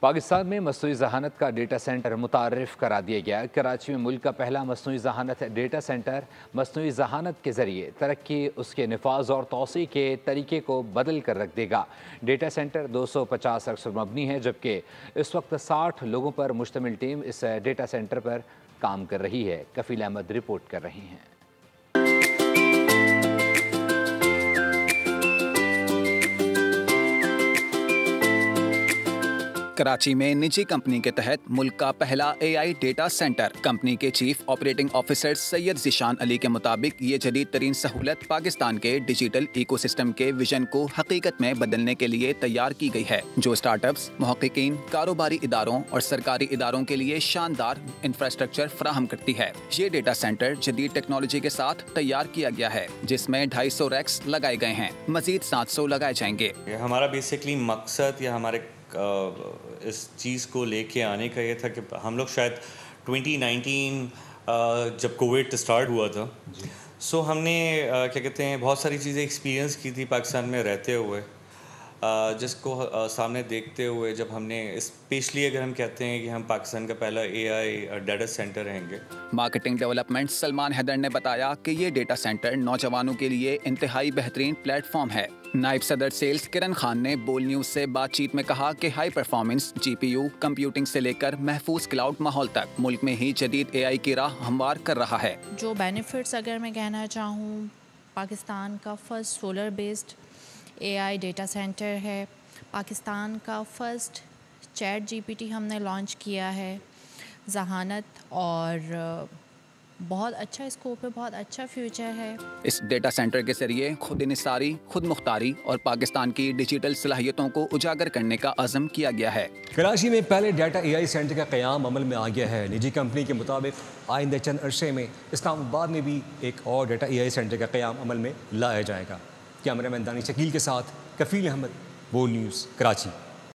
پاکستان میں مصنوعی ذہانت کا ڈیٹا سینٹر متعارف کرا دیا گیا۔ کراچی میں ملک کا پہلا مصنوعی ذہانت ڈیٹا سینٹر مصنوعی ذہانت کے ذریعے ترقی، اس کے نفاذ اور توسیع کے طریقے کو بدل کر رکھ دے گا۔ ڈیٹا سینٹر 250 ایکڑ مبنی ہے، جبکہ اس وقت 60 لوگوں پر مشتمل ٹیم اس ڈیٹا سینٹر پر کام کر رہی ہے۔ کفیل احمد رپورٹ کر رہی ہیں۔ کراچی میں نجی کمپنی کے تحت ملک کا پہلا اے آئی ڈیٹا سینٹر۔ کمپنی کے چیف آپریٹنگ آفیسر سید ذیشان علی کے مطابق یہ جدید ترین سہولت پاکستان کے ڈیجیٹل ایکو سسٹم کے ویژن کو حقیقت میں بدلنے کے لیے تیار کی گئی ہے، جو اسٹارٹ اپس، محققین، کاروباری اداروں اور سرکاری اداروں کے لیے شاندار انفراسٹرکچر فراہم کرتی ہے۔ یہ ڈیٹا سینٹر جدید ٹیکنالوجی کے ساتھ تیار کیا گیا ہے، جس میں 250 ریکس لگائے گئے ہیں، مزید 700 لگائے جائیں گے۔ ہمارا بیسکلی مقصد یا ہمارے اس چیز کو لے کے آنے کا یہ تھا کہ ہم لوگ شاید 2019 جب کووڈ اسٹارٹ ہوا تھا، سو ہم نے کیا کہتے ہیں بہت ساری چیزیں ایکسپیرینس کی تھی پاکستان میں رہتے ہوئے، جس کو سامنے دیکھتے ہوئے جب ہم نے اسپیشلی اگر ہم کہتے ہیں کہ ہم پاکستان کا پہلا اے آئی ڈیٹا سینٹر رہیں گے۔ مارکیٹنگ ڈیولپمنٹ سلمان حیدر نے بتایا کہ یہ ڈیٹا سینٹر نوجوانوں کے لیے انتہائی بہترین پلیٹ فارم ہے۔ نائب صدر سیلز کرن خان نے بول نیوز سے بات چیت میں کہا کہ ہائی پرفارمنس جی پی یو کمپیوٹنگ سے لے کر محفوظ کلاؤڈ ماحول تک ملک میں ہی جدید اے آئی کی راہ ہموار کر رہا ہے۔ جو بینیفٹس اگر میں کہنا چاہوں، پاکستان کا first solar based AI data ڈیٹا سینٹر ہے، پاکستان کا first chat G P T ہم نے لانچ کیا ہے، ذہانت اور بہت اچھا اسکوپ ہے، بہت اچھا فیوچر ہے۔ اس ڈیٹا سینٹر کے ذریعے خود انحصاری، خود مختاری اور پاکستان کی ڈیجیٹل صلاحیتوں کو اجاگر کرنے کا عزم کیا گیا ہے۔ کراچی میں پہلے ڈیٹا اے آئی سینٹر کا قیام عمل میں آ گیا ہے۔ نجی کمپنی کے مطابق آئندہ چند عرصے میں اسلام آباد میں بھی ایک اور ڈیٹا اے آئی سینٹر کا قیام عمل میں لایا جائے گا۔ کیمرہ مین دانش شکیل کے ساتھ کفیل احمد، بول نیوز، کراچی۔